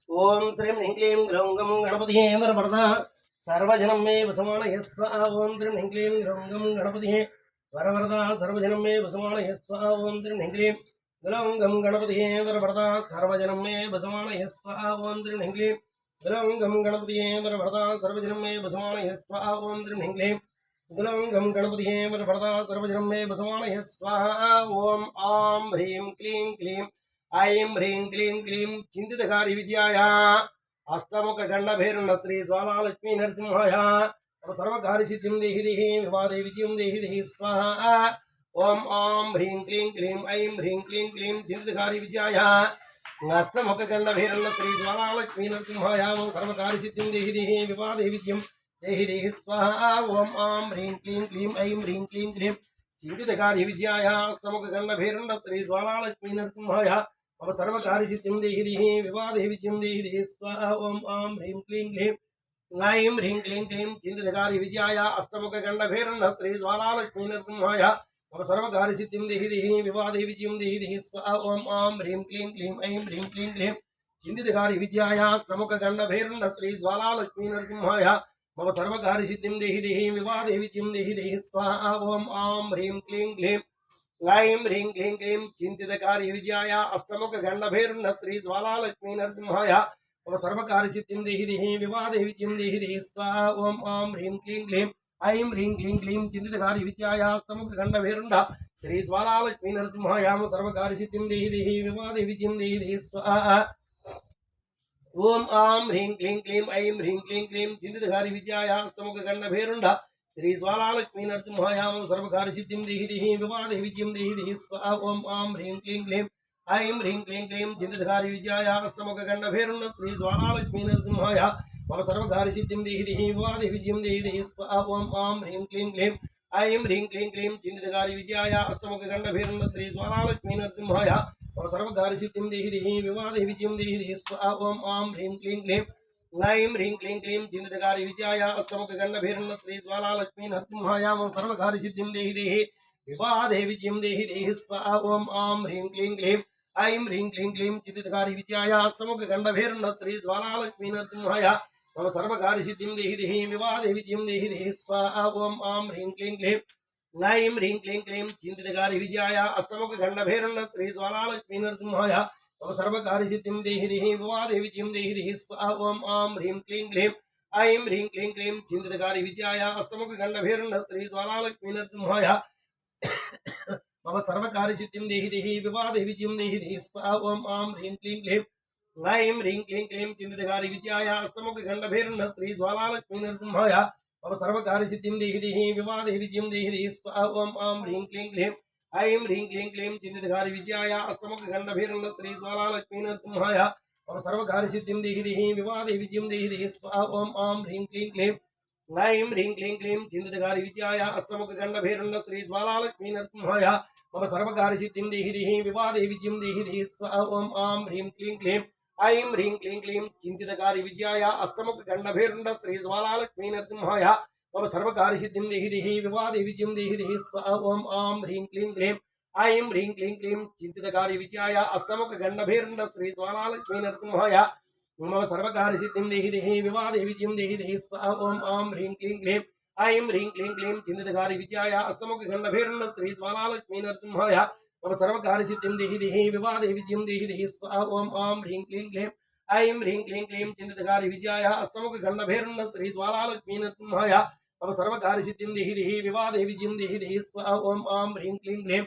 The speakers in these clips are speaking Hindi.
ओम श्रीं ह्रीं क्लीं ग्रौं गं गणपतिये वरवरदा सर्वजनं मे वसमानय स्वाहा। ओम श्रीं ह्रीं क्लीं ग्रौं गं गणपतिये वरवरदा सर्वजनं मे वसमानय स्वाहा। ओम श्रीं ह्रीं क्लीं ग्रौं गं गणपतिये वरवरदा सर्वजनं मे वसमानय स्वाहा। ओम श्रीं ह्रीं क्लीं ग्रौं गं गणपतिये वरवरदा सर्वजनं मे वसमानय स्वाहा। ओम श्रीं ह्रीं क्लीं ग्रौं गं गणपतिये वरवरदा सर्वजनं मे वसमानय स्वाहा। ओम आं ह्रीं क्लीं क्लीं ऐं ह्रीं क्लीं क्लीं चिन्तितकारी विजयाय अष्टमुख गण्डभैरव श्री ज्वालालक्ष्मी नरसिंहाय सर्वकार्यसिद्धिं देहि देहि विवादे विजयं देहि देहि स्वाहा। ओम आं ह्रीं क्लीं क्लीं ऐं ह्रीं क्लीं क्लीं चिन्तितकारी विजयाय अष्टमुख गण्डभैरव श्री ज्वालालक्ष्मी नरसिंहाय सर्वकार्यसिद्धिं देहि देहि विवादे विजयं देहि देहि स्वाहा। ओम आं ह्रीं क्लीं क्लीं ऐं ह्रीं क्लीं क्लीं चिन्तितकारी विजयाय अष्टमुख गण्डभैरव श्री ज्वालालक्ष्मी नरसिंहाय मम सर्वकार्यसिद्धिं देहि देहि विवादे विजयं देहि देहि स्वाहा। ओम आं ह्रीं क्लीं क्लीं ऐं ह्रीं क्लीं क्लीं चिन्तितकारी विजयाय अष्टमुख गण्डभैरव श्री ज्वालालक्ष्मी नरसिंहाय मम सर्वकार्यसिद्धिं देहि देहि विवादे विजयं देहि देहि स्वाहा। ओम आं ह्रीं क्लीं क्लीं ऐं ह्रीं क्लीं क्लीं चिन्तितकारी विजयाय अष्टमुख गण्डभैरव श्री ज्वालालक्ष्मी नरसिंहाय मम सर्वकार्यसिद्धिं देहि देहि विवादे विजयं देहि देहि स्वाहा। ओम आं ह्रीं क्लीं क्लीं ऐं ह्रीं क्लीं क्लीं चिन्तितकारी विजयाय अष्टमुख गण्डभैरव श्री ज्वालालक्ष्मी नरसिंहाय मम सर्वकार्यसिद्धिं देहि देहि विवादे विजयं देहि देहि स्वाहा। ओम आं ह्रीं क्लीं क्लीं ऐं ह्रीं क्लीं क्लीं चिन्तितकारी विजयाय अष्टमुख गण्डभैरव श्री ज्वालालक्ष्मी नरसिंहाय मम सर्वकार्यसिद्धिं देहि देहि विवादे विजयं देहि देहि स्वाहा। ओम आं ह्रीं क्लीं क्लीं ऐं ह्रीं क्लीं क्लीं चिन्तितकारी विजयाय अष्टमुख गण्डभैरव श्री ज्वालालक्ष्मी नरसिंहाय मम सर्वकार्यसिद्धिं देहि देहि विवादे विजयं देहि देहि स्वाहा। ओम आं ह्रीं क्लीं क्लीं ऐं ह्रीं क्लीं क्लीं चिन्तितकारी विजयाय अष्टमुख गण्डभैरव श्री ज्वालालक्ष्मी नरसिंहाय मम सर्वकार्यसिद्धिं देहि देहि विवादे विजयं देहि देहि स्वाहा। ओम आं ह्रीं क्लीं क्लीं ऐं ह्रीं क्लीं क्लीं चिन्तितकारी विजयाय अष्टमुख गण्डभैरव श्री ज्वालालक्ष्मी नरसिंहाय मम सर्वकार्यसिद्धिं देहि देहि विवादे विजयं देहि देहि स्वाहा। ओम आं ह्रीं क्लीं क्लीं ऐं ह्रीं क्लीं क्लीं चिन्तितकारी विजयाय अष्टमुख गण्डभैरव श्री ज्वालालक्ष्मी नरसिंहाय मम सर्वकार्यसिद्धिं देहि देहि विवादे विजयं देहि देहि स्वाहा। ओम आं ह्रीं क्लीं क्लीं ऐं ह्रीं क्लीं क्लीं चिन्तितकारी विजयाय अष्टमुख गण्डभैरव श्री ज्वालालक्ष्मी नरसिंहाय मम सर्वकार्यसिद्धिं देहि देहि विवादे विजयं देहि देहि स्वाहा। ओम आं ह्रीं क्लीं क्लीं ऐं ह्रीं क्लीं क्लीं चिन्तितकारी विजयाय अष्टमुख गण्डभैरव श्री ज्वालालक्ष्मी नरसिंहाय मम सर्वकार्यसिद्धिं देहि देहि विवादे विजयं देहि देहि स्वाहा। ओम आं ह्रीं क्लीं क्लीं ऐं ह्रीं क्लीं क्लीं चिन्तितकारी विजयाय अष्टमुख गण्डभैरव श्री ज्वालालक्ष्मी नरसिंहाय मम सर्वकार्यसिद्धिं देहि देहि विवादे विजयं देहि देहि स्वाहा। ओम आं ह्रीं क्लीं क्लीं ऐं ह्रीं क्लीं क्लीं चिन्तितकारी विजयाय अष्टमुख गण्डभैरव श्री ज्वालालक्ष्मी नरसिंहाय मम सर्वकार्यसिद्धिं देहि देहि विवादे विजयं देहि देहि स्वाहा। ओम आं ह्रीं क्लीं क्लीं ऐं ह्रीं क्लीं क्लीं चिन्तितकारी विजयाय अष्टमुख गण्डभैरव श्री ज्वालालक्ष्मी नरसिंहाय मम सर्वकार्यसिद्धिं देहि देहि विवादे विजयं देहि देहि स्वाहा। ओम आं ह्रीं क्लीं क्लीं ऐं ह्रीं क्लीं क्लीं चिन्तितकारी विजयाय अष्टमुख गण्डभैरव श्री ज्वालालक्ष्मी नरसिंहाय मम सर्वकार्यसिद्धिं देहि देहि विवादे विजयं देहि देहि स्वाहा। ओम आं ह्रीं क्लीं क्लीं ऐं ह्रीं क्लीं क्लीं चिन्तितकारी विजयाय अष्टमुख गण्डभैरव श्री ज्वालालक्ष्मी नरसिंहाय मम सर्वकार्यसिद्धिं देहि देहि विवादे विजयं देहि देहि स्वाहा। ओम आं ह्रीं क्लीं क्लीं ऐं ह्रीं क्लीं क्लीं चिन्तितकारी विजयाय अष्टमुख गण्डभैरव श्री ज्वालालक्ष्मी नरसिंहाय मम सर्वकार्यसिद्धिं देहि देहि विवादे विजयं देहि देहि स्वाहा। ओम आं ह्रीं क्लीं क्लीं ऐं ह्रीं क्लीं क्लीं चिन्तितकारी विजयाय अष्टमुख गण्डभैरव श्री ज्वालालक्ष्मी नरसिंहाय मम सर्वकार्यसिद्धिं देहि देहि विवादे विजयं देहि देहि स्वाहा। ओम आं ह्रीं क्लीं क्लीं ऐं ह्रीं क्लीं क्लीं चिन्तितकारी विजयाय अष्टमुख गण्डभैरव श्री ज्वालालक्ष्मी नरसिंहाय मम सर्वकार्यसिद्धिं देहि देहि विवादे विजयं देहि देहि स्वाहा। ओम आं ह्रीं क्लीं क्लीं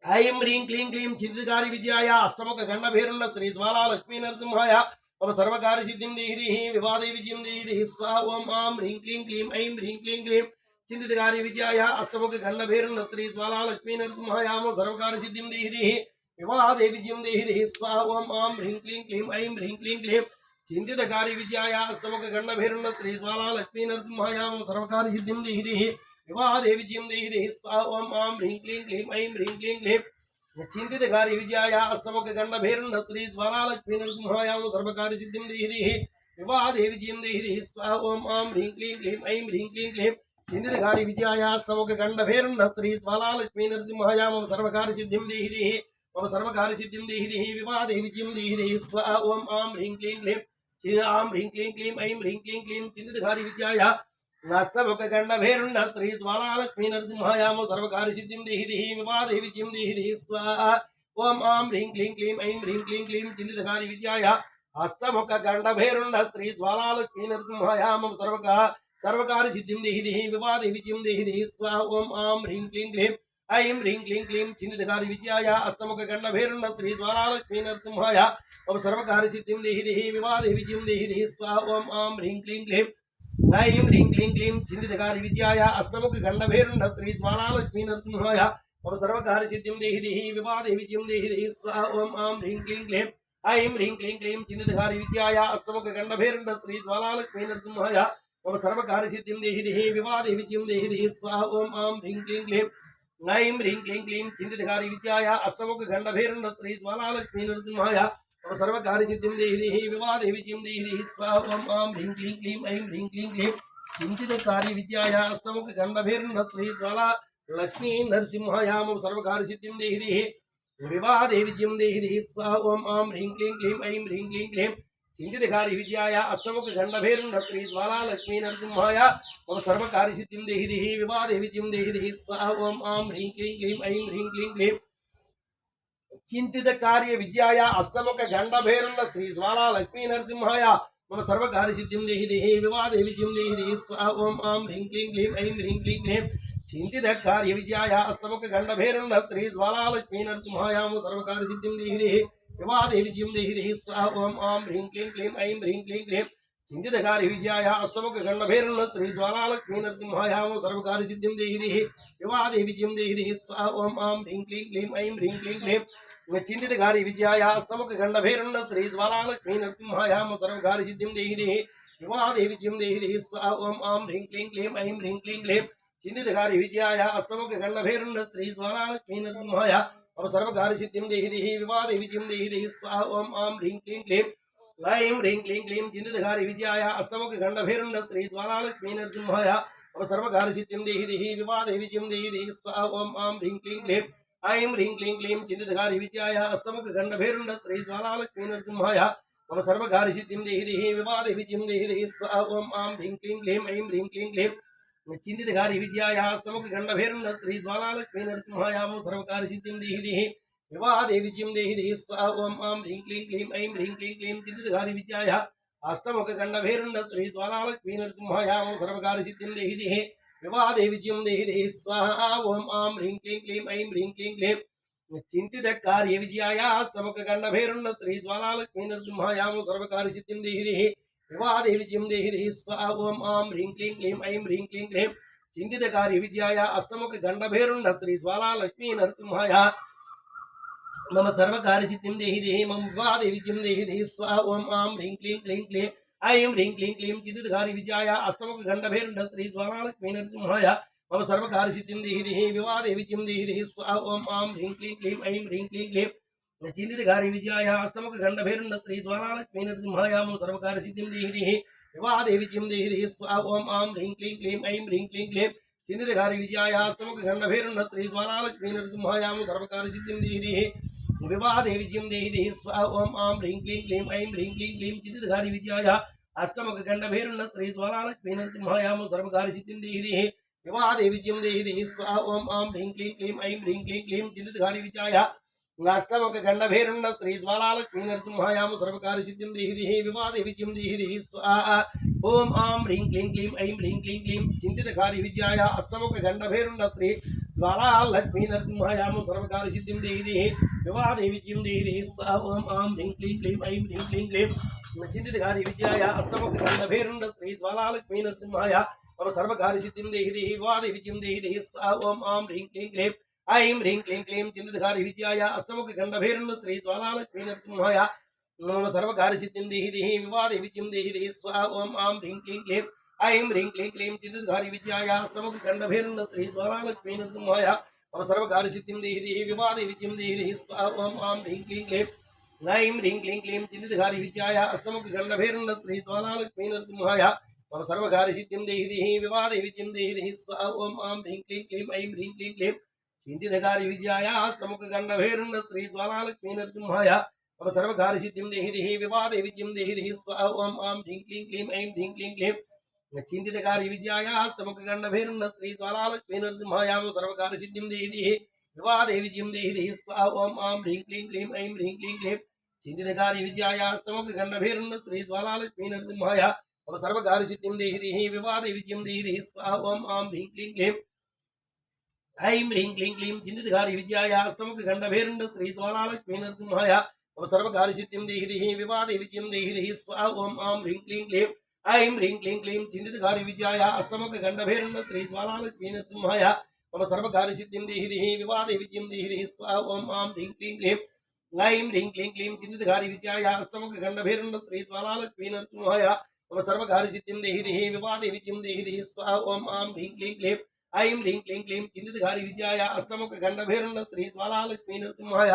ऐं ह्रीं क्लीं क्लीं चिन्तितकारी विजयाय अष्टमुख गण्डभैरव श्री ज्वालालक्ष्मी नरसिंहाय मम सर्वकार्यसिद्धिं देहि देहि विवादे विजयं देहि देहि स्वाहा। ओम आं ह्रीं क्लीं क्लीं ऐं ह्रीं क्लीं क्लीं चिन्तितकारी विजयाय अष्टमुख गण्डभैरव श्री ज्वालालक्ष्मी नरसिंहाय मम सर्वकार्यसिद्धिं देहि देहि विवादे विजयं देहि देहि स्वाहा। ओम आं ह्रीं क्लीं क्लीं ऐं ह्रीं क्लीं क्लीं चिन्तितकारी विजयाय अष्टमुख गण्डभैरव श्री ज्वालालक्ष्मी नरसिंहाय मम सर्वकार्यसिद्धिं देहि देहि विवादे विजयं देहि देहि स्वाहा। ओम आं ह्रीं क्लीं क्लीं ऐं ह्रीं क्लीं क्लीं चिन्तितकारी विजयाय अष्टमुख गण्डभैरव श्री ज्वालालक्ष्मी नरसिंहाय मम सर्वकार्यसिद्धिं देहि देहि विवादे विजयं देहि देहि स्वाहा। ओम आं ह्रीं क्लीं क्लीं ऐं ह्रीं क्लीं क्लीं चिन्तितकारी विजयाय अष्टमुख गण्डभैरव श्री ज्वालालक्ष्मी नरसिंहाय मम सर्वकार्यसिद्धिं देहि देहि मम सर्वकार्यसिद्धिं देहि देहि विवादे विजयं देहि देहि स्वाहा ओम आं ह्रीं क्लीं क्लीं आं ह्रीं क्लीं क्लीं ऐं ह्रीं क्लीं क्लीं चिन्तितधारी विद्याया नाष्टमुखगण्डभैरुण्ड श्री ज्वालालक्ष्मी नरसिंहायाम सर्वकार्यसिद्धिं देहि देहि विवादे विजयं देहि देहि स्वाहा ओम आं ह्रीं क्लीं क्लीं ऐं ह्रीं क्लीं क्लीं चिन्तितधारी विद्याया अष्टमुखगण्डभैरुण्ड श्री ज्वालालक्ष्मी नरसिंहायाम सर्वकार्यसिद्धिं देहि देहि विवादे विजयं देहि देहि स्वाहा ओम आं ह्रीं क्लीं क्लीं ऐं ह्रीं क्लीं क्लीं चिन्तितधारी विद्याया अष्टमुखगण्डभैरुण्ड श्री ज्वालालक्ष्मी नरसिंहाय ओम सर्वकार्यसिद्धिं देहि देहि विवादे विजयं देहि देहि स्वाहा ओम आं ह्रीं क्लीं क्लीं ऐं ह्रीं क्लीं क्लीं चिन्तितधारी विद्याया अष्टमुखगण्डभैरुण्ड श्री ज्वालालक्ष्मी नरसिंहाय ओम सर्वकार्यसिद्धिं देहि देहि विवादे विजयं देहि देहि स्वाहा ओम आं ह्रीं क्लीं क्लीं ऐं ह्रीं क्लीं क्लीं चिन्तितधारी विद्याया अष्टमुखगण्डभैरुण्ड श्री ज्वालालक्ष्मी नरसिंहाय ओम सर्वकार्यसिद्धिं देहि देहि विवादे विजयं देहि देहि स्वाहा ओम आं ह्रीं क्लीं क्लीं ऐं ह्रीं क्लीं क्लीं चिन्तितधारी विद्याया अष्टमुखगण्डभैरुण्ड श्री ज्वालालक्ष्मी नरसिंहाय ओम सर्वकार्यसिद्धिं देहि देहि विवादे विजयं देहि देहि स्वाहा ओम आं ह्रीं क्लीं क्लीं ऐं ह्रीं क्लीं क्लीं चिन्तितधारी विद्याया अष्टमुखगण्डभैरुण्ड श्री ज्वालालक्ष्मी नरसिंहाय ओम सर्वकार्यसिद्धिं देहि देहि विवादे विजयं देहि देहि स्वाहा ओम आं ह्रीं क्लीं क्लीं ऐं ह्रीं क्लीं क्लीं चिन्तितधारी विद्याया अष्टमुखगण्डभैरुण्ड श्री ज्वालालक्ष्मी नरसिंहाय ओम सर्वकार्यसिद्धिं देहि देहि विवादे विजयं देहि देहि स्वाहा ओम आं ह्रीं क्लीं क्लीं ऐं ह्रीं क्लीं क्लीं चिन्तितकार्य विजयाय अष्टमुखगण्डभैरुण्ड श्री ज्वालालक्ष्मी नरसिंहाय मम सर्वकार्यसिद्धिं देहि देहि विवादे विजयं देहि देहि स्वाहा ओम आं ह्रीं क्लीं क्लीं ऐं ह्रीं क्लीं क्लीं चिन्तितकार्य विजयाय अष्टमुखगण्डभैरुण्ड श्री ज्वालालक्ष्मी नरसिंहाय मम सर्वकार्यसिद्धिं देहि देहि विवादे विजयं देहि देहि स्वाहा ओम आं ह्रीं क्लीं क्लीं ऐं ह्रीं क्लीं क्लीं चिन्तितकार्य विजयाय अष्टमुखगण्डभैरुण्ड श्री ज्वालालक्ष्मी नरसिंहाय मम सर्वकार्यसिद्धिं देहि देहि विवादे विजयं देहि देहि स्वाहा ओम आं ह्रीं क्लीं क्लीं ऐं ह्रीं क्लीं क्लीं चिन्तितकार्य विजयाय अष्टमुखगण्डभैरुण्ड श्री ज्वालालक्ष्मी नरसिंहाय मम सर्वकार्यसिद्धिं देहि देहि विवादे विजयं देहि देहि स्वाहा ओम आं ह्रीं क्लीं क्लीं ऐं ह्रीं क्लीं क्लीं चिन्तितकार्य विजयाय अष्टमुखगण्डभैरुण्ड श्री ज्वालालक्ष्मी नरसिंहाय मम सर्वकार्यसिद्धिं देहि देहि विवादे विजयं देहि देहि स्वाहा ओम आं ह्रीं क्लीं क्लीं ऐं ह्रीं क्लीं क्लीं चिन्तितकार्य विजयाय अष्टमुखगण्डभैरुण्ड श्री ज्वालालक्ष्मी नरसिंहाय मम सर्वकार्यसिद्धिं देहि देहि विवादे विजयं देहि देहि स्वाहा ओम आं ह्रीं क्लीं क्लीं ऐं ह्रीं क्लीं क्लीं चिन्तितकार्य विजयाय अष्टमुखगण्डभैरुण्ड श्री ज्वालालक्ष्मी नरसिंहाय मम सर्वकार्यसिद्धिं देहि देहि विवादे विजयं देहि देहि स्वाहा ओम आं ह्रीं क्लीं क्लीं ऐं ह्रीं क्लीं क्लीं चिन्तितकार्य विजयाय अष्टमुखगण्डभैरुण्ड श्री ज्वालालक्ष्मी नरसिंहाय मम सर्वकार्यसिद्धिं देहि देहि विवादे विजयं देहि देहि स्वाहा ओम आं ह्रीं क्लीं क्लीं ऐं ह्रीं क्लीं क्लीं चिन्तितकार्य विजयाय अष्टमुखगण्डभैरुण्ड श्री ज्वालालक्ष्मी नरसिंहाय मम सर्वकार्यसिद्धिं देहि देहि विवादे विजयं देहि देहि स्वाहा ओम आं ह्रीं क्लीं क्लीं ऐं ह्रीं क्लीं क्लीं चिन्तितकार्य विजयाय अष्टमुखगण्डभैरुण्ड श्री ज्वालालक्ष्मी नरसिंहाय मम सर्वकार्यसिद्धिं देहि देहि विवादे विजयं देहि देहि स्वाहा ओम आं ह्रीं क्लीं क्लीं ऐं ह्रीं क्लीं क्लीं चिन्तितकार्य विजयाय अष्टमुखगण्डभैरुण्ड श्री ज्वालालक्ष्मी नरसिंहाय मम सर्वकार्यसिद्धिं देहि देहि मम विवादे विजयं देहि देहि स्वाहा ओम आं ह्रीं क्लीं क्लीं क्लीं ऐं ह्रीं क्लीं क्लीं चिन्तितकार्य विजयाय अष्टमुखगण्डभैरुण्ड श्री ज्वालालक्ष्मी नरसिंहाय मम सर्वकार्यसिद्धिं देहि देहि विवादे विजयं देहि देहि स्वाहा ओम आं ह्रीं क्लीं क्लीं ऐं ह्रीं क्लीं क्लीं चिन्तितकार्य विजयाय अष्टमुखगण्डभैरुण्ड श्री ज्वालालक्ष्मी नरसिंहाय मम सर्वकार्यसिद्धिं देहि देहि विवादे विजयं देहि देहि स्वाहा ओम आं ह्रीं क्लीं क्लीं ऐं ह्रीं क्लीं क्लीं चिन्तितकार्य विजयाय अष्टमुखगण्डभैरुण्ड श्री ज्वालालक्ष्मी नरसिंहाय मम सर्वकार्यसिद्धिं देहि देहि विवादे विजयं देहि देहि स्वाहा ओम आं ह्रीं क्लीं क्लीं ऐं ह्रीं क्लीं क्लीं चिन्तितकार्य विजयाय अष्टमुखगण्डभैरुण्ड श्री ज्वालालक्ष्मी नरसिंहाय मम सर्वकार्यसिद्धिं देहि देहि विवादे विजयं देहि देहि स्वाहा ओम आं ह्रीं क्लीं क्लीं ऐं ह्रीं क्लीं क्लीं चिन्तितकार्य विजयाय अष्टमुखगण्डभैरुण्ड श्री ज्वालालक्ष्मी नरसिंहाय मम सर्वकार्यसिद्धिं देहि देहि विवादे विजयं देहि देहि स्वाहा ओम आं ह्रीं क्लीं क्लीं ऐं ह्रीं क्लीं क्लीं चिन्तितकार्य विजयाय अष्टमुखगण्डभैरुण्ड श्री ज्वालालक्ष्मी नरसिंहाय मम सर्वकार्यसिद्धिं देहि देहि विवादे विजयं देहि देहि स्वाहा ओम आं ह्रीं क्लीं क्लीं ऐं ह्रीं क्लीं क्लीं चिन्तितकार्य विजयाय अष्टमुखगण्डभैरुण्ड श्री ज्वालालक्ष्मी नरसिंहाय मम सर्वकार्यसिद्धिं देहि देहि विवादे विजयं देहि देहि स्वाहा ओम आं ह्रीं क्लीं क्लीं ऐं ह्रीं क्लीं क्लीं चिन्तितकार्य विजयाय अष्टमुखगण्डभैरुण्ड श्री ज्वालालक्ष्मी नरसिंहाय मम सर्वकार्यसिद्धिं देहि देहि विवादे विजयं देहि देहि स्वाहा ओम आं ह्रीं क्लीं क्लीं ऐं ह्रीं क्लीं क्लीं चिन्तितकार्य विजयाय अष्टमुखगण्डभैरुण्ड श्री ज्वालालक्ष्मी नरसिंहाय मम सर्वकार्यसिद्धिं देहि देहि विवादे विजयं देहि देहि स्वाहा ओम आं ह्रीं क्लीं क्लीं ऐं ह्रीं क्लीं क्लीं चिन्तितकार्य विजयाय अष्टमुखगण्डभैरुण्ड श्री ज्वालालक्ष्मी नरसिंहाय मम सर्वकार्यसिद्धिं देहि देहि विवादे विजयं देहि देहि स्वाहा ओम आं ह्रीं क्लीं क्लीं ऐं ह्रीं क्लीं क्लीं चिन्तितकारि विजयाष्टमुख गण्डभैरुण्ड श्री ज्वालालक्ष्मी नरसिंहाय मम सर्वकार्य सिद्धिं देहि देहि विवादे विजयं देहि देहि स्वाहा ओम आं ह्रीं क्लीं क्लीं ऐं ह्रीं क्लीं क्लीं चिन्तितकारि विजयाष्टमुख गण्डभैरुण्ड श्री ज्वालालक्ष्मी नरसिंहाय मम सर्वकार्य सिद्धिं देहि देहि विवादे विजयं देहि देहि स्वाहा ओम आं ह्रीं क्लीं क्लीं ऐं ह्रीं क्लीं क्लीं चिन्तितकारि विजयाष्टमुख गण्डभैरुण्ड श्री ज्वालालक्ष्मी नरसिंहाय मम सर्वकार्य सिद्धिं देहि देहि विवादे विजयं देहि देहि स्वाहा ओम आं ह्रीं क्लीं क्लीं ऐं ह्रीं क्लीं क्लीं चिन्तितकारि विजयाष्टमुख गण्डभैरुण्ड श्री ज्वालालक्ष्मी नरसिंहाय मम सर्वकार्य सिद्धिं देहि देहि विवादे विजयं देहि देहि स्वाहा ओम आं ह्रीं क्लीं क्लीं ऐं ह्रीं क्लीं क्लीं चिन्तितकारि विजयाष्टमुख गण्डभैरुण्ड श्री ज्वालालक्ष्मी नरसिंहाय मम सर्वकार्य सिद्धिं देहि देहि विवादे विजयं देहि देहि स्वाहा ओम आं ह्रीं क्लीं क्लीं ऐं ह्रीं क्लीं क्लीं चिन्तितकारि विजयाष्टमुख गण्डभैरुण्ड श्री ज्वालालक्ष्मी नरसिंहाय मम सर्वकार्य सिद्धिं देहि देहि विवादे विजयं देहि देहि स्वाहा ओम आं ह्रीं क्लीं क्लीं ऐं ह्रीं क्लीं क्लीं चिन्तितकारि विजयाष्टमुख गण्डभैरुण्ड श्री ज्वालालक्ष्मी नरसिंहाय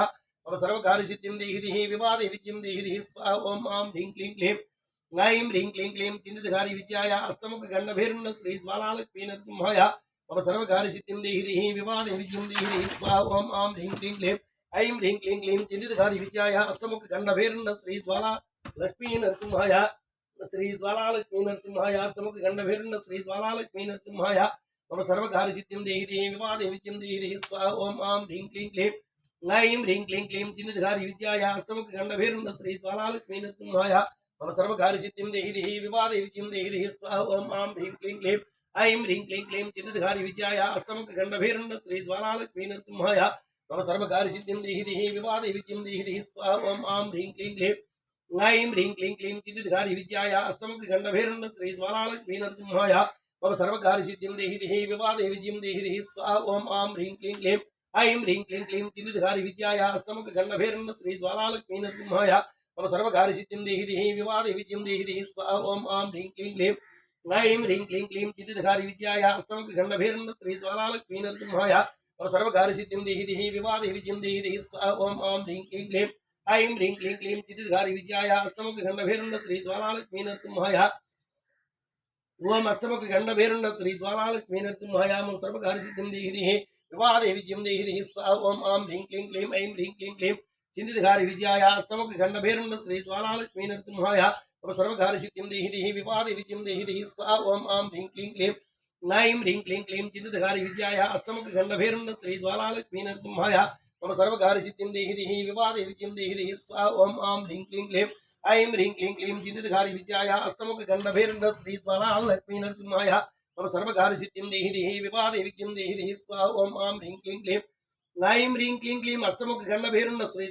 मम सर्वकार्य सिद्धिं देहि देहि विवादे विजयं देहि देहि स्वाहा ओम आं ह्रीं क्लीं क्लीं ऐं ह्रीं क्लीं क्लीं चिन्तितकारि विजयाष्टमुख गण्डभैरुण्ड श्री ज्वालालक्ष्मी नरसिंहाय मम सर्वकार्य सिद्धिं देहि देहि विवादे विजयं देहि देहि स्वाहा ओम आं ह्रीं क्लीं क्लीं ऐं ह्रीं क्लीं क्लीं चिन्तितकारि विजयाष्टमुख गण्डभैरुण्ड श्री ज्वालालक्ष्मी नरसिंहाय श्री ज्वालालक्ष्मी नरसिंहाय अष्टमुख गण्डभैरुण्ड श्री ज्वालालक्ष्मी नरसिंहाय मम सर्वकार्य सिद्धिं देहि देहि विवादे विजयं देहि देहि स्वाहा ओम आं ह्रीं क्लीं क्लीं ऐं ह्रीं क्लीं क्लीं चिन्तितकारि विजयाष्टमुख गण्डभैरुण्ड श्री ज्वालालक्ष्मी नरसिंहाय मम सर्वकार्य सिद्धिं देहि देहि विवादे विजयं देहि देहि स्वाहा ओम आं ह्रीं क्लीं क्लीं ऐं ह्रीं क्लीं क्लीं चिन्तितकारि विजयाष्टमुख गण्डभैरुण्ड श्री ज्वालालक्ष्मी नरसिंहाय मम सर्वकार्य सिद्धिं देहि देहि विवादे विजयं देहि देहि स्वाहा ओम आं ह्रीं क्लीं क्लीं ऐं ह्रीं क्लीं क्लीं चिन्तितकारि विजयाष्टमुख गण्डभैरुण्ड श्री ज्वालालक्ष्मी नरसिंहाय मम सर्वकार्य सिद्धिं देहि देहि विवादे विजयं देहि देहि स्वाहा ओम आं ह्रीं क्लीं क्लीं ऐं ह्रीं क्लीं क्लीं चिन्तितकारि विजयाष्टमुख गण्डभैरुण्ड श्री ज्वालालक्ष्मी नरसिंहाय मम सर्वकार्य सिद्धिं देहि देहि विवादे विजयं देहि देहि स्वाहा ओम आं ह्रीं क्लीं क्लीं ऐं ह्रीं क्लीं क्लीं चिन्तितकारि विजयाष्टमुख गण्डभैरुण्ड श्री ज्वालालक्ष्मी नरसिंहाय मम सर्वकार्य सिद्धिं देहि देहि विवादे विजयं देहि देहि स्वाहा ओम आं ह्रीं क्लीं क्लीं ऐं ह्रीं क्लीं क्लीं चिन्तितकारि विजयाष्टमुख गण्डभैरुण्ड श्री ज्वालालक्ष्मी नरसिंहाय ओम अष्टमुख गण्डभैरुण्ड श्री ज्वालालक्ष्मी नरसिंहाय मम सर्वकार्य सिद्धिं देहि देहि विवादे विजयं देहि देहि स्वाहा ओम आं ह्रीं क्लीं क्लीं ऐं ह्रीं क्लीं क्लीं चिन्तितकारि विजयाष्टमुख गण्डभैरुण्ड श्री ज्वालालक्ष्मी नरसिंहाय मम सर्वकार्य सिद्धिं देहि देहि विवादे विजयं देहि देहि स्वाहा ओम आं ह्रीं क्लीं क्लीं ऐं ह्रीं क्लीं क्लीं चिन्तितकारि विजयाष्टमुख गण्डभैरुण्ड श्री ज्वालालक्ष्मी नरसिंहाय मम सर्वकार्य सिद्धिं देहि देहि विवादे विजयं देहि देहि स्वाहा ओम आं ह्रीं क्लीं क्लीं ऐं ह्रीं क्लीं क्लीं चिन्तितकारि विजयाष्टमुख गण्डभैरुण्ड श्री ज्वालालक्ष्मी नरसिंहाय मम सर्वकार्य सिद्धिं देहि देहि विवादे विजयं देहि देहि स्वाहा ओम आं ह्रीं क्लीं क्लीं ऐं ह्रीं क्लीं क्लीं अष्टमुख गण्डभैरुण्ड श्री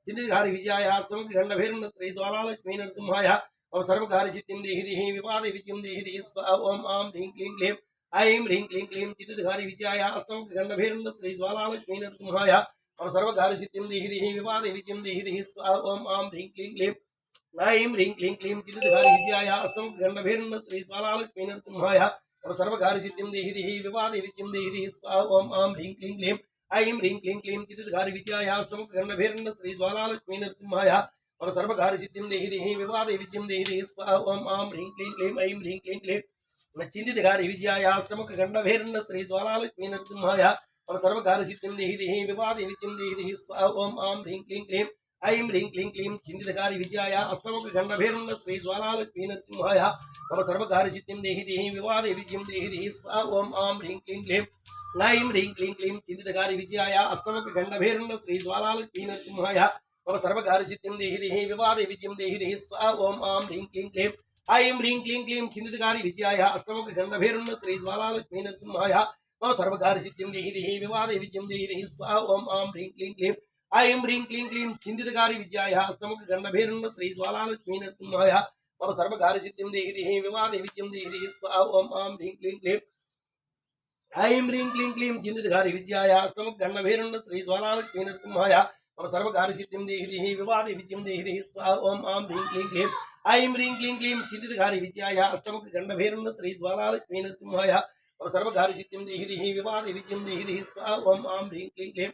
चिन्तितकारि विजयाष्टमुख गण्डभैरुण्ड श्री ज्वालालक्ष्मी नरसिंहाय मम सर्वकार्य सिद्धिं देहि देहि विवादे विजयं देहि देहि स्वाहा ओम आं ह्रीं क्लीं क्लीं ऐं ह्रीं क्लीं क्लीं चिन्तितकारि विजयाष्टमुख गण्डभैरुण्ड श्री ज्वालालक्ष्मी नरसिंहाय मम सर्वकार्य सिद्धिं देहि देहि विवादे विजयं देहि देहि स्वाहा ओम आं ह्रीं क्लीं क्लीं ऐं ह्रीं क्लीं क्लीं चिन्तितकारि विजयाष्टमुख गण्डभैरुण्ड श्री ज्वालालक्ष्मी नरसिंहाय मम सर्वकार्य सिद्धिं देहि देहि विवादे विजयं देहि देहि स्वाहा ओम आं ह्रीं क्लीं क्लीं ऐं ह्रीं क्लीं क्लीं चिन्तितकारि विजयाष्टमुख गण्डभैरुण्ड श्री ज्वालालक्ष्मी नरसिंहाय मम सर्वकार्य सिद्धिं देहि देहि विवादे विजयं देहि देहि स्वाहा ओम आं ह्रीं क्लीं क्लीं ऐं ह्रीं क्लीं क्लीं चिन्तितकारि विजयाष्टमुख गण्डभैरुण्ड श्री ज्वालालक्ष्मी नरसिंहाय मम सर्वकार्य सिद्धिं देहि देहि विवादे विजयं देहि देहि स्वाहा ओम आं ह्रीं क्लीं क्लीं ऐं ह्रीं क्लीं क्लीं चिन्तितकारि विजयाष्टमुख गण्डभैरुण्ड श्री ज्वालालक्ष्मी नरसिंहाय मम सर्वकार्य सिद्धिं देहि देहि विवादे विजयं देहि देहि स्वाहा ओम आं ह्रीं क्लीं क्लीं ऐं ह्रीं क्लीं क्लीं चिन्तितकारि विजयाष्टमुख गण्डभैरुण्ड श्री ज्वालालक्ष्मी नरसिंहाय मम सर्वकार्य सिद्धिं देहि देहि विवादे विजयं देहि देहि स्वाहा ओम आं ह्रीं क्लीं क्लीं ऐं ह्रीं क्लीं क्लीं चिन्तितकारि विजयाष्टमुख गण्डभैरुण्ड श्री ज्वालालक्ष्मी नरसिंहाय मम सर्वकार्य सिद्धिं देहि देहि विवादे विजयं देहि देहि स्वाहा ओम आं ह्रीं क्लीं क्लीं ऐं ह्रीं क्लीं क्लीं चिन्तितकारि विजयाष्टमुख गण्डभैरुण्ड श्री ज्वालालक्ष्मी नरसिंहाय मम सर्वकार्य सिद्धिं देहि देहि विवादे विजयं देहि देहि स्वाहा ओम आं ह्रीं क्लीं क्लीं ऐं ह्रीं क्लीं क्लीं चिन्तितकारि विजयाष्टमुख गण्डभैरुण्ड श्री ज्वालालक्ष्मी नरसिंहाय मम सर्वकार्य सिद्धिं देहि देहि विवादे विजयं देहि देहि स्वाहा ओम आं ह्रीं क्लीं क्लीं ऐं ह्रीं क्लीं क्लीं चिन्तितकारि विजयाष्टमुख गण्डभैरुण्ड श्री ज्वालालक्ष्मी नरसिंहाय मम सर्वकार्य सिद्धिं देहि देहि विवादे विजयं देहि देहि स्वाहा ओम आं ह्रीं क्लीं क्लीं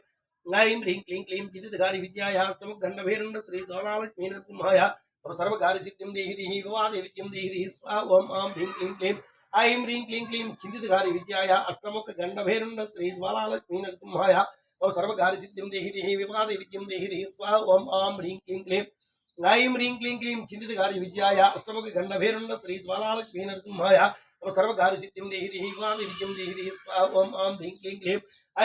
ऐं ह्रीं क्लीं क्लीं चिन्तितकारि विजयाष्टमुख गण्डभैरुण्ड श्री ज्वालालक्ष्मी नरसिंहाय मम सर्वकार्य सिद्धिं देहि देहि विवादे विजयं देहि देहि स्वाहा ओम आं ह्रीं क्लीं क्लीं ऐं ह्रीं क्लीं क्लीं चिन्तितकारि विद्याय अष्टमुख गण्डभैरुण्ड श्री ज्वालालक्ष्मी नरसिंहाय ओम सर्वकार्यसिद्धिं देहि देहि विवादे विद्यं देहि देहि स्वाहा ओम आं ह्रीं क्लीं क्लीं ऐं ह्रीं क्लीं क्लीं चिन्तितकारि विद्याय अष्टमुख गण्डभैरुण्ड श्री ज्वालालक्ष्मी नरसिंहाय ओम सर्वकार्यसिद्धिं देहि देहि विवादे विद्यं देहि देहि स्वाहा ओम आं ह्रीं क्लीं क्लीं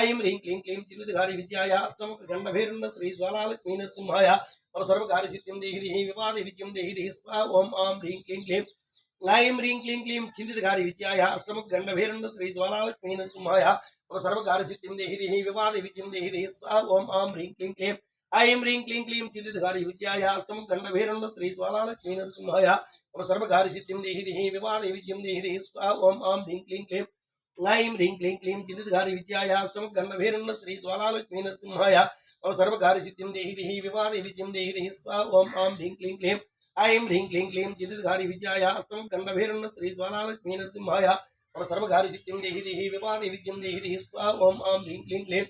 ऐं ह्रीं क्लीं क्लीं चिन्तितकारि विद्याय अष्टमुख गण्डभैरुण्ड श्री ज्वालालक्ष्मी नरसिंहाय ओम सर्वकार्यसिद्धिं देहि देहि विवादे विद्यं देहि देहि स्वाहा ओम आं ह्रीं क्लीं क्लीं ऐं ह्रीं क्लीं क्लीं चिन्तितकारि विद्याय अष्टमुख गण्डभैरुण्ड श्री ज्वालालक्ष्मी नरसिंहाय ओम सर्वकार्यसिद्धिं देहि देहि विवादे विद्यं देहि देहि स्वाहा ओम आं ह्रीं क्लीं क्लीं ऐं ह्रीं क्लीं क्लीं चिन्तितकारि विद्याय अष्टमुख गण्डभैरुण्ड श्री ज्वालालक्ष्मी नरसिंहाय ओम सर्वकार्यसिद्धिं देहि देहि विवादे विद्यं देहि देहि स्वाहा ओम आं ह्रीं क्लीं क्लीं ऐं ह्रीं क्लीं क्लीं चिन्तितकारि विद्याय अष्टमुख गण्डभैरुण्ड श्री ज्वालालक्ष्मी नरसिंहाय ओम सर्वकार्यसिद्धिं देहि देहि विवादे विद्यं देहि देहि स्वाहा ओम आं ह्रीं क्लीं क्लीं ऐं ह्रीं क्लीं क्लीं चिन्तितकारि विद्याय अष्टमुख गण्डभैरुण्ड श्री ज्वालालक्ष्मी नरसिंहाय ओम सर्वकार्यसिद्धिं देहि देहि विवादे विद्यं देहि देहि स्वाहा ओम आं ह्रीं क्लीं क्लीं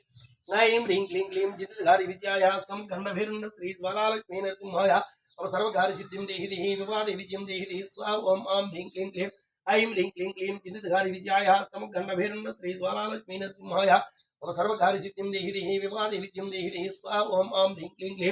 ऐं ह्रीं क्लीं क्लीं चिन्तितकारि विद्याय अष्टमुख गण्डभैरुण्ड श्री ज्वालालक्ष्मी नरसिंहाय ओम सर्वकार्यसिद्धिं देहि देहि विवादे विद्यं देहि देहि स्वाहा ओम आं ह्रीं क्लीं क्लीं ऐं ह्रीं क्लीं क्लीं चिन्तितकारि विद्याय अष्टमुख गण्डभैरुण्ड श्री ज्वालालक्ष्मी नरसिंहाय ओम सर्वकार्यसिद्धिं देहि देहि विवादे विद्यं देहि देहि स्वाहा ओम आं ह्रीं क्लीं क्लीं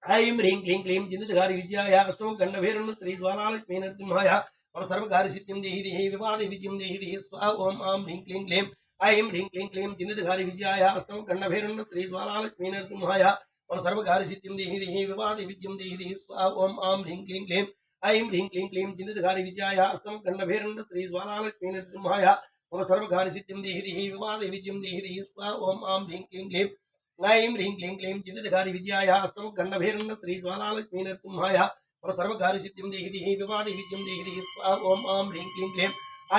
ऐं ह्रीं क्लीं क्लीं चिन्तितकारि विद्याय अष्टमुख गण्डभैरुण्ड श्री ज्वालालक्ष्मी नरसिंहाय ओम सर्वकार्यसिद्धिं देहि देहि विवादे विद्यं देहि देहि स्वाहा ओम आं ह्रीं क्लीं क्लीं ऐं ह्रीं क्लीं क्लीं चिन्तितकारि विद्याय अष्टमुख गण्डभैरुण्ड श्री ज्वालालक्ष्मी नरसिंहाय ओम सर्वकार्यसिद्धिं देहि देहि विवादे विद्यं देहि देहि स्वाहा ओम आं ह्रीं क्लीं क्लीं ऐं ह्रीं क्लीं क्लीं चिन्तितकारि विद्याय अष्टमुख गण्डभैरुण्ड श्री ज्वालालक्ष्मी नरसिंहाय ओम सर्वकार्यसिद्धिं देहि देहि विवादे विद्यं देहि देहि स्वाहा ओम आं ह्रीं क्लीं क्लीं ऐं ह्रीं क्लीं क्लीं चिन्तितकारि विद्याय अष्टमुख गण्डभैरुण्ड श्री ज्वालालक्ष्मी नरसिंहाय ओम सर्वकार्यसिद्धिं देहि देहि विवादे विद्यं देहि देहि स्वाहा ओम आं ह्रीं क्लीं क्लीं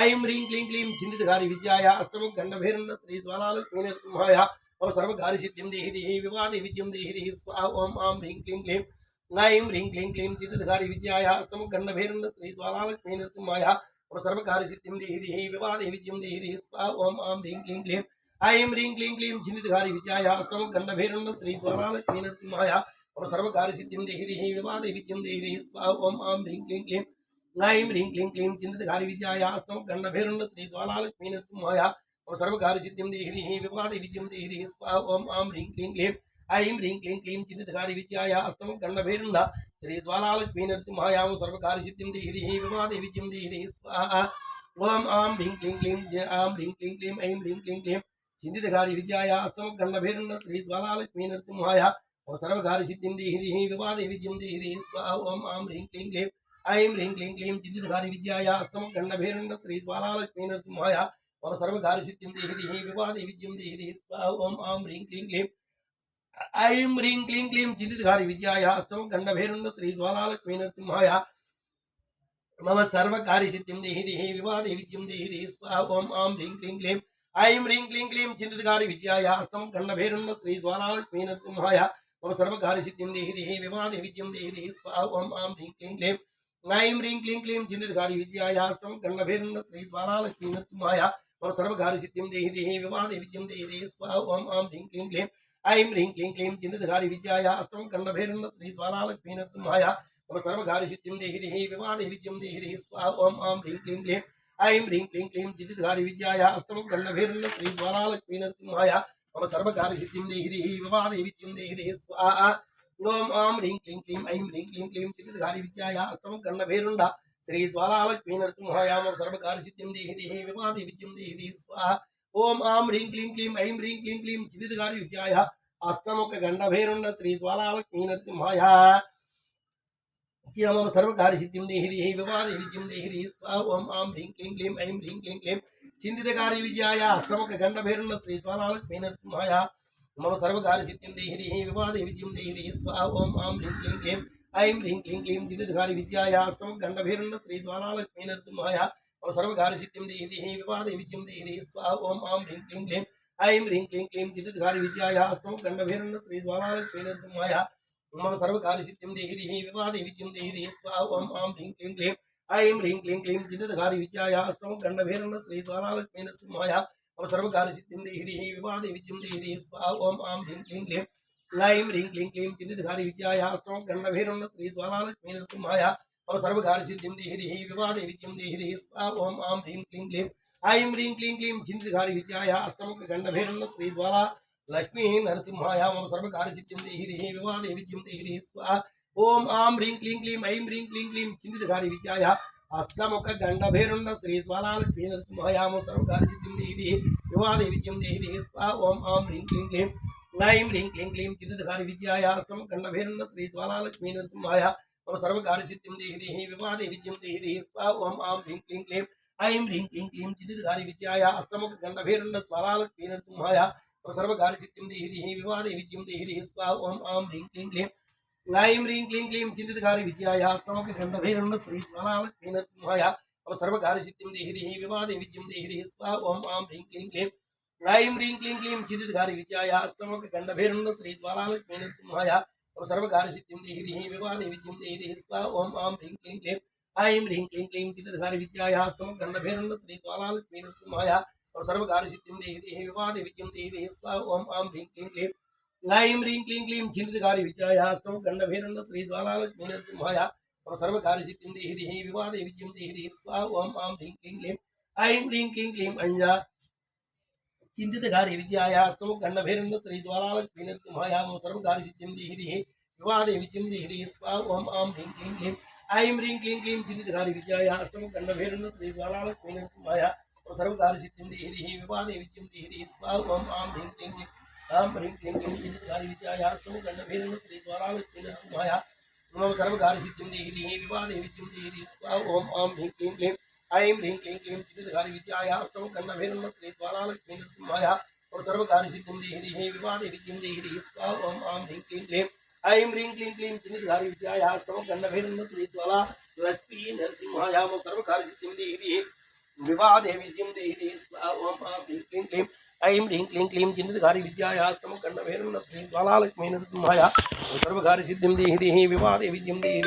ऐं ह्रीं क्लीं क्लीं चिन्तितकारि विद्याय अष्टमुख गण्डभैरुण्ड श्री ज्वालालक्ष्मी नरसिंहाय ओम सर्वकार्यसिद्धिं देहि देहि विवादे विद्यं देहि देहि स्वाहा ओम आं ह्रीं क्लीं क्लीं ऐं ह्रीं क्लीं क्लीं चिन्तितकारि विद्याय अष्टमुख गण्डभैरुण्ड श्री ज्वालालक्ष्मी नरसिंहाय ओम सर्वकार्यसिद्धिं देहि देहि विवादे विद्यं देहि देहि स्वाहा ओम आं ह्रीं क्लीं क्लीं ऐं ह्रीं क्लीं क्लीं चिन्तितकारि विद्याय अष्टमुख गण्डभैरुण्ड श्री ज्वालालक्ष्मी नरसिंहाय ओम सर्वकार्यसिद्धिं देहि देहि विवादे विद्यं देहि देहि स्वाहा ओम आं ह्रीं क्लीं क्लीं ऐं ह्रीं क्लीं क्लीं चिन्तितकारि विद्याय अष्टमुख गण्डभैरुण्ड श्री ज्वालालक्ष्मी नरसिंहाय ओम सर्वकार्यसिद्धिं देहि देहि विवादे विद्यं देहि देहि स्वाहा ओम आं ह्रीं क्लीं क्लीं ऐं ह्रीं क्लीं क्लीं चिन्तितकारि विद्याय अष्टमुख गण्डभैरुण्ड श्री ज्वालालक्ष्मी नरसिंहाय ओम सर्वकार्यसिद्धिं देहि देहि विवादे विद्यं देहि देहि स्वाहा ओम आं ह्रीं क्लीं क्लीं आं ह्रीं क्लीं क्लीं ऐं ह्रीं क्लीं क्लीं चिन्तितकारि विद्याय अष्टमुख गण्डभैरुण्ड श्री ज्वालालक्ष्मी नरसिंहाय ओम सर्वकार्यसिद्धिं देहि देहि विवादे विद्यं देहि देहि स्वाहा ओम आं ह्रीं क्लीं क्लीं ऐं ह्रीं क्लीं क्लीं चिन्तितकारि विद्याय अष्टमुख गण्डभैरुण्ड श्री ज्वालालक्ष्मी नरसिंहाय ओम सर्वकार्यसिद्धिं देहि देहि विवादे विद्यं देहि देहि स्वाहा ओम आं ह्रीं क्लीं क्लीं ऐं ह्रीं क्लीं क्लीं चिन्तितकारि विद्याय अष्टमुख गण्डभैरुण्ड श्री ज्वालालक्ष्मी नरसिंहाय मम सर्वकार्यसिद्धिं देहि देहि विवादे विद्यं देहि देहि स्वाहा ओम आं ह्रीं क्लीं क्लीं ऐं ह्रीं क्लीं क्लीं चिन्तितकारि विद्याय अष्टमुख गण्डभैरुण्ड श्री ज्वालालक्ष्मी नरसिंहाय ओम सर्वकार्यसिद्धिं देहि देहि विवादे विद्यं देहि देहि स्वाहा ओम आं ह्रीं क्लीं क्लीं ऐं ह्रीं क्लीं क्लीं चिन्तितकारि विद्याय अष्टमुख गण्डभैरुण्ड श्री ज्वालालक्ष्मी नरसिंहाय ओम सर्वकार्यसिद्धिं देहि देहि विवादे विद्यं देहि देहि स्वाहा ओम आं ह्रीं क्लीं क्लीं ऐं ह्रीं क्लीं क्लीं चिन्तितकारि विद्याय अष्टमुख गण्डभैरुण्ड श्री ज्वालालक्ष्मी नरसिंहाय ओम सर्वकार्यसिद्धिं देहि देहि विवादे विद्यं देहि देहि स्वाहा ओम आं ह्रीं क्लीं क्लीं ऐं ह्रीं क्लीं क्लीं चिन्तितकारि विद्याय अष्टमुख गण्डभैरुण्ड श्री ज्वालालक्ष्मी नरसिंहाय ओम सर्वकार्यसिद्धिं देहि देहि विवादे विद्यं देहि देहि स्वाहा ओम आं ह्रीं क्लीं क्लीं ऐं ह्रीं क्लीं क्लीं चिन्तितकारि विद्याय अष्टमुख गण्डभैरुण्ड श्री ज्वालालक्ष्मी नरसिंहाय ओम सर्वकार्यसिद्धिं देहि देहि विवादे विद्यं देहि देहि स्वाहा ओम आं ह्रीं क्लीं क्लीं ऐं ह्रीं क्लीं क्लीं चिन्तितकारि विद्याय अष्टमुख गण्डभैरुण्ड श्री ज्वालालक्ष्मी नरसिंहाय मम सर्वकार्यसिद्धिं देहि देहि विवादे विद्यं देहि देहि स्वाहा ओम आं ह्रीं क्लीं क्लीं ऐं ह्रीं क्लीं क्लीं चिन्तितकारि विद्याय अष्टमुख गण्डभैरुण्ड श्री ज्वालालक्ष्मी नरसिंहाय मम सर्वकार्यसिद्धिं देहि देहि विवादे विद्यं देहि देहि स्वाहा ओम आं ह्रीं क्लीं क्लीं ऐं ह्रीं क्लीं क्लीं चिन्तितकारि विद्याय अष्टमुख गण्डभैरुण्ड श्री ज्वालालक्ष्मी नरसिंहाय मम सर्वकार्यसिद्धिं देहि देहि विवादे विद्यं देहि देहि स्वाहा ओम आं ह्रीं क्लीं क्लीं ऐं ह्रीं क्लीं क्लीं चिन्तितकारि विद्याय अष्टमुख गण्डभैरुण्ड श्री ज्वालालक्ष्मी नरसिंहाय मम सर्वकार्यसिद्धिं देहि देहि विवादे विद्यं देहि देहि स्वाहा ओम आं ह्रीं क्लीं क्लीं ऐं ह्रीं क्लीं क्लीं चिन्तितकारि विद्याय अष्टमुख गण्डभैरुण्ड श्री ज्वालालक्ष्मी नरसिंहाय मम सर्वकार्यसिद्धिं देहि देहि विवादे विद्यं देहि देहि स्वाहा ओम आं ह्रीं क्लीं क्लीं ऐं ह्रीं क्लीं क्लीं चिन्तितकारि विद्याय अष्टमुख गण्डभैरुण्ड श्री ज्वालालक्ष्मी नरसिंहाय मम सर्वकार्यसिद्धिं देहि देहि विवादे विद्यं देहि देहि स्वाहा ओम आं ह्रीं क्लीं क्लीं ऐं ह्रीं क्लीं क्लीं चिन्तितकारि विद्याय अष्टमुखगण्डभैरन्न श्रीज्वाला लक्ष्मी नरसिंहाय मम सर्वकार्यसिद्धिं देहि देहि विवादे विद्यं देहि देहि स्वाहा ओम आं ह्रीं क्लीं क्लीं ऐं ह्रीं क्लीं क्लीं चिन्तितकारि विद्याय अष्टमुखगण्डभैरन्न श्रीज्वाला लक्ष्मी नरसिंहाय मम सर्वकार्यसिद्धिं देहि देहि विवादे विद्यं देहि देहि स्वाहा ओम आं ह्रीं क्लीं क्लीं ऐं ह्रीं क्लीं क्लीं चिन्तितकारि विद्याय अष्टमुखगण्डभैरन्न श्रीज्वाला लक्ष्मी नरसिंहाय मम सर्वकार्यसिद्धिं देहि देहि विवादे विद्यं देहि देहि स्वाहा ओम आं ह्रीं क्लीं क्लीं ऐं ह्रीं क्लीं क्लीं चिन्तितकारि विद्याय अष्टमुखगण्डभैरन्न ज्वाला लक्ष्मी नरसिंहाय मम सर्वकार्यसिद्धिं देहि देहि विवादे विद्यं देहि देहि स्वाहा ओम आं ह्रीं क्लीं क्लीं ऐं ह्रीं क्लीं क्लीं चिन्तितकारि विद्याय अष्टमुखगण्डभैरन्न श्रीज्वाला लक्ष्मी नरसिंहाय मम सर्वकार्यसिद्धिं देहि देहि विवादे विद्यं देहि देहि स्वाहा ओम आं ह्रीं क्लीं क्लीं ऐं ह्रीं क्लीं क्लीं चिन्तितकारि विद्याय अष्टमुखगण्डभैरन्न श्रीज्वाला लक्ष्मी नरसिंहाय मम सर्वकार्यसिद्धिं देहि देहि विवादे विद्यं देहि देहि स्वाहा ओम आं ह्रीं क्लीं क्लीं ऐं ह्रीं क्लीं क्लीं चिन्तितकारि विद्याय अष्टमुखगण्डभैरन्न श्रीज्वाला लक्ष्मी नरसिंहाय मम सर्वकार्यसिद्धिं देहि देहि विवादे विद्यं देहि देहि स्वाहा ओम आं ह्रीं क्लीं क्लीं ऐं ह्रीं क्लीं क्लीं चिन्तितकारि विद्याय अष्टमुखगण्डभैरन्न श्रीज्वाला लक्ष्मी नरसिंहाय मम सर्वकार्यसिद्धिं देहि देहि विवादे विद्यं देहि देहि स्वाहा ओम आं ह्रीं क्लीं क्लीं ऐं ह्रीं क्लीं क्लीं अंजा चिन्तितकारि विद्याय अष्टमुखगण्डभैरन्न श्रीज्वाला लक्ष्मी नरसिंहाय मम सर्वकार्यसिद्धिं देहि देहि विवादे विद्यं देहि देहि स्वाहा ओम आं ह्रीं क्लीं क्लीं ऐं ह्रीं क्लीं क्लीं चिन्तितकारि विद्याय अष्टमुखगण्डभैरन्न श्रीज्वाला लक्ष्मी नरसिंहाय मम सर्वकार्यसिद्धिं देहि देहि विवादे विद्यं देहि देहि स्वाहा ओम आं ह्रीं क्लीं क्लीं आं ह्रीं क्लीं क्लीं चिन्तितकारि विद्याय अष्टमुखगण्डभैरन्न श्रीज्वाला लक्ष्मी नरसिंहाय मम सर्वकार्यसिद्धिं देहि देहि विवादे विद्यं देहि देहि स्वाहा ओम आं ह्रीं क्लीं क्लीं ऐं ह्रीं क्लीं क्लीं चिन्तितकारि विद्याय अष्टमुखगण्डभैरन्न श्रीज्वाला लक्ष्मी नरसिंहाय मम सर्वकार्यसिद्धिं देहि देहि विवादे विद्यं देहि देहि स्वाहा ओम आं ह्रीं क्लीं क्लीं ऐं ह्रीं क्लीं क्लीं चिन्तितकारि विद्याय अष्टमुखगण्डभैरन्न श्रीज्वाला लक्ष्मी नरसिंहाय मम सर्वकार्यसिद्धिं देहि देहि विवादे विद्यं देहि देहि स्वाहा ओम आं ह्रीं क्लीं क्लीं ऐं ह्रीं क्लीं क्लीं चिन्तितकारि विद्याय अष्टमुखगण्डभैरन्न श्रीज्वाला लक्ष्मी नरसिंहाय मम सर्वकार्यसिद्धिं देहि देहि विवादे विद्यं देहि